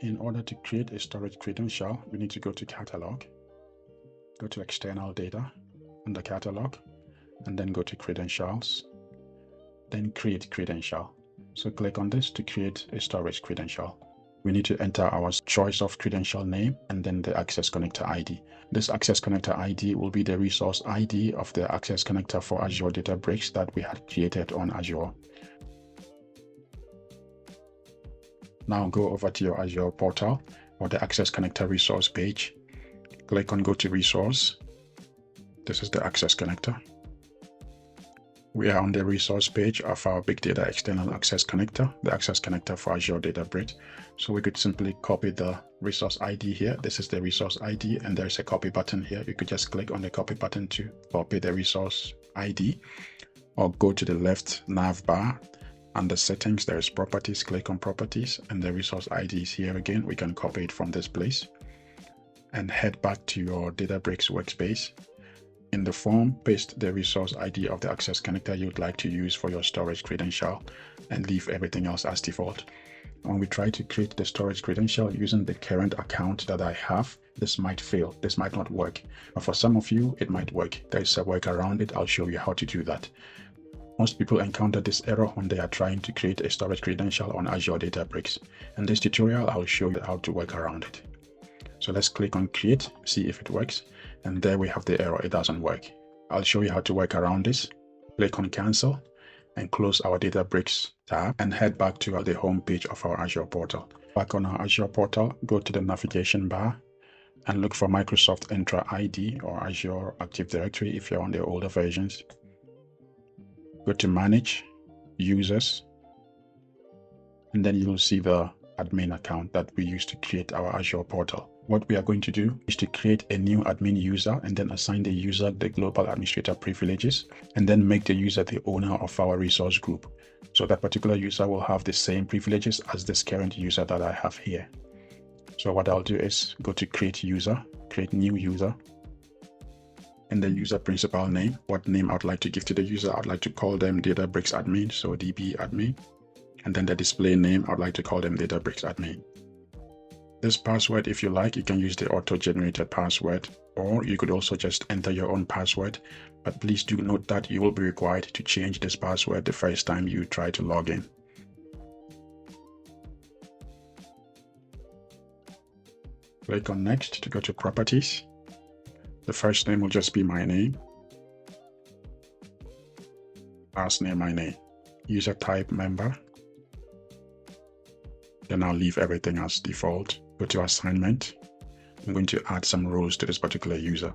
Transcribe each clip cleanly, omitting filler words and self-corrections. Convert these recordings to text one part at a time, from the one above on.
In order to create a storage credential, we need to go to Catalog, go to External Data, under Catalog, and then go to Credentials, then Create Credential. So click on this to create a storage credential. We need to enter our choice of credential name and then the Access Connector ID. This Access Connector ID will be the resource ID of the Access Connector for Azure Databricks that we had created on Azure. Now go over to your Azure portal or the Access Connector resource page. Click on Go to Resource. This is the Access Connector. We are on the resource page of our Big Data External Access Connector, the Access Connector for Azure Databricks. So we could simply copy the resource ID here. This is the resource ID, and there's a copy button here. You could just click on the copy button to copy the resource ID, or go to the left nav bar. Under Settings, there is Properties. Click on Properties, and the resource ID is here again. We can copy it from this place and head back to your Databricks workspace. In the form, paste the resource ID of the Access Connector you'd like to use for your storage credential and leave everything else as default. When we try to create the storage credential using the current account that I have, this might fail. This might not work. But for some of you, it might work. There's a work around it. I'll show you how to do that. Most people encounter this error when they are trying to create a storage credential on Azure Databricks. In this tutorial, I'll show you how to work around it. So let's click on Create, see if it works. And there we have the error, it doesn't work. I'll show you how to work around this. Click on Cancel and close our Databricks tab and head back to the home page of our Azure portal. Back on our Azure portal, go to the navigation bar and look for Microsoft Entra ID or Azure Active Directory if you're on the older versions. Go to Manage, Users, and then you'll see the admin account that we used to create our Azure portal. What we are going to do is to create a new admin user and then assign the user the global administrator privileges and then make the user the owner of our resource group. So that particular user will have the same privileges as this current user that I have here. So what I'll do is go to Create User, Create New User, and the user principal name. What name I'd like to give to the user, I'd like to call them Databricks Admin, so DB Admin. And then the display name, I'd like to call them Databricks Admin. This password, if you like, you can use the auto-generated password, or you could also just enter your own password. But please do note that you will be required to change this password the first time you try to log in. Click on Next to go to Properties. The first name will just be my name. Last name, my name. User type, member. Then I'll leave everything as default. Go to Assignment. I'm going to add some roles to this particular user.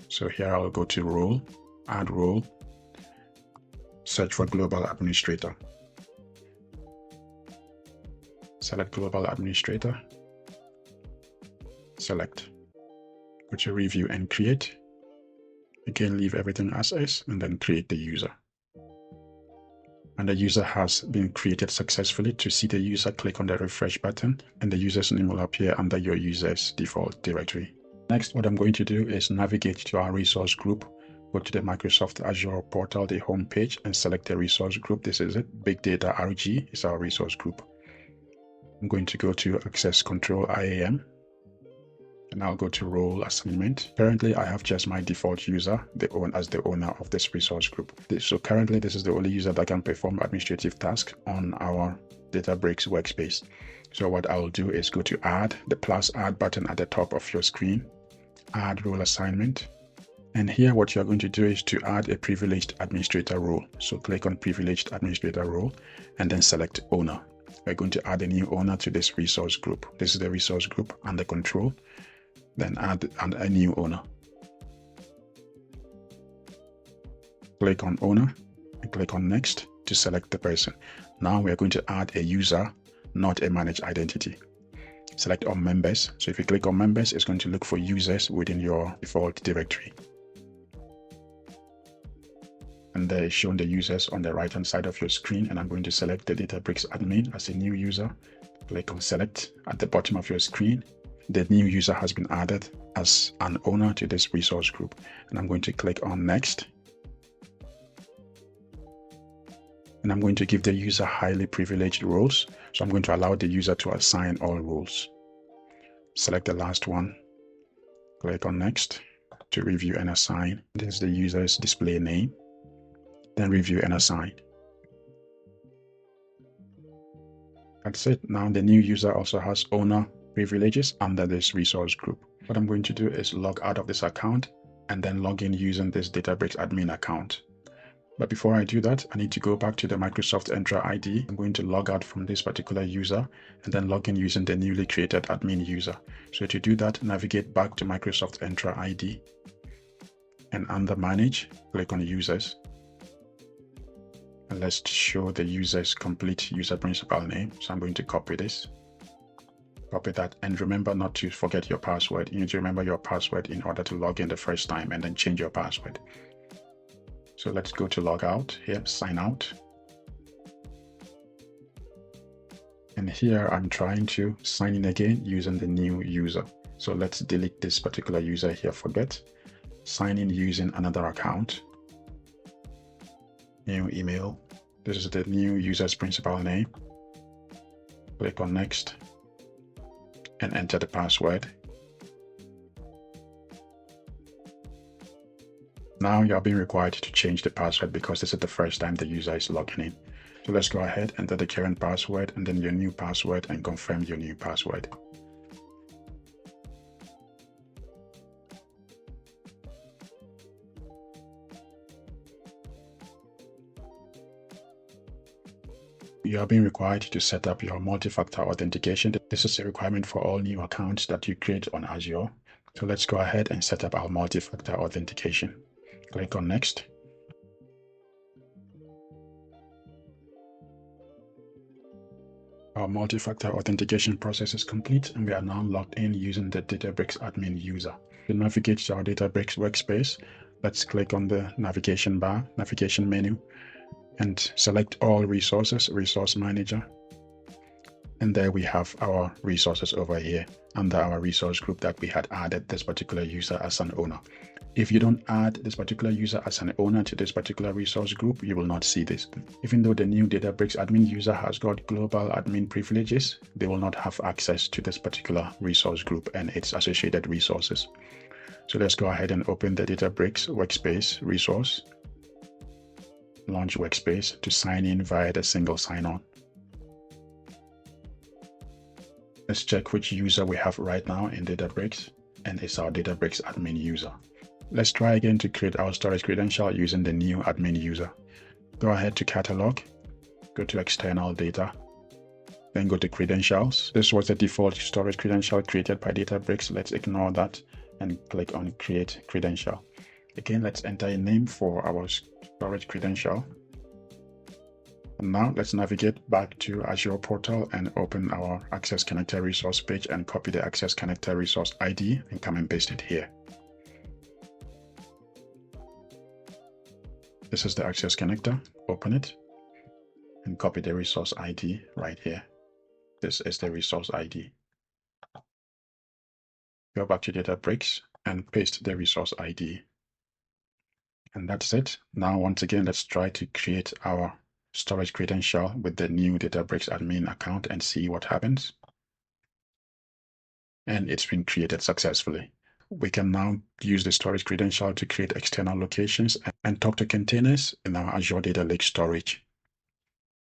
So here I'll go to Role, Add Role, search for Global Administrator. Select Global Administrator. Select. Go to Review and Create. Again, leave everything as is and then create the user. And the user has been created successfully. To see the user, click on the refresh button and the user's name will appear under your user's default directory. Next, what I'm going to do is navigate to our resource group. Go to the Microsoft Azure portal, the home page, and select the resource group. This is it. Big Data RG is our resource group. I'm going to go to Access Control IAM. And I'll go to Role Assignment. Currently, I have just my default user as the owner of this resource group. So currently, this is the only user that can perform administrative tasks on our Databricks workspace. So what I'll do is go to Add, the +Add button at the top of your screen, Add Role Assignment. And here what you're going to do is to add a privileged administrator role. So click on Privileged Administrator Role and then select Owner. We're going to add a new owner to this resource group. This is the resource group under Control. Then add a new owner. Click on Owner and click on Next to select the person. Now we are going to add a user, not a managed identity. Select on Members. So if you click on Members, it's going to look for users within your default directory. And there is shown the users on the right hand side of your screen, and I'm going to select the Databricks Admin as a new user. Click on Select at the bottom of your screen. The new user has been added as an owner to this resource group, and I'm going to click on Next. And I'm going to give the user highly privileged roles. So I'm going to allow the user to assign all roles. Select the last one, click on next to review and assign. This is the user's display name, then review and assign. That's it. Now the new user also has owner privileges under this resource group. What I'm going to do is log out of this account and then log in using this Databricks admin account. But before I do that, I need to go back to the Microsoft Entra ID. I'm going to log out from this particular user and then log in using the newly created admin user. So to do that, navigate back to Microsoft Entra ID and under Manage, click on Users. And let's show the user's complete user principal name. So I'm going to copy this. Copy that, and remember not to forget your password. You need to remember your password in order to log in the first time and then change your password. So let's go to log out here, sign out. And here I'm trying to sign in again using the new user. So let's delete this particular user here, forget. Sign in using another account. New email. This is the new user's principal name. Click on next and enter the password. Now you are being required to change the password because this is the first time the user is logging in. So let's go ahead, enter the current password and then your new password and confirm your new password. You are being required to set up your multi-factor authentication. This is a requirement for all new accounts that you create on Azure. So let's go ahead and set up our multi-factor authentication. Click on next. Our multi-factor authentication process is complete and we are now logged in using the Databricks admin user. To navigate to our Databricks workspace, let's click on the navigation bar, navigation menu, and select all resources, resource manager. And there we have our resources over here under our resource group that we had added this particular user as an owner. If you don't add this particular user as an owner to this particular resource group, you will not see this. Even though the new Databricks admin user has got global admin privileges, they will not have access to this particular resource group and its associated resources. So let's go ahead and open the Databricks workspace resource. Launch workspace to sign in via the single sign-on. Let's check which user we have right now in Databricks, and it's our Databricks admin user. Let's try again to create our storage credential using the new admin user. Go ahead to Catalog, go to External Data, then go to Credentials. This was the default storage credential created by Databricks. Let's ignore that and click on Create Credential. Again, let's enter a name for our storage credential. And now let's navigate back to Azure portal and open our Access Connector resource page and copy the Access Connector resource ID and come and paste it here. This is the Access Connector. Open it and copy the resource ID right here. This is the resource ID. Go back to Databricks and paste the resource ID. And that's it. Now, once again, let's try to create our storage credential with the new Databricks admin account and see what happens. And it's been created successfully. We can now use the storage credential to create external locations and talk to containers in our Azure Data Lake storage.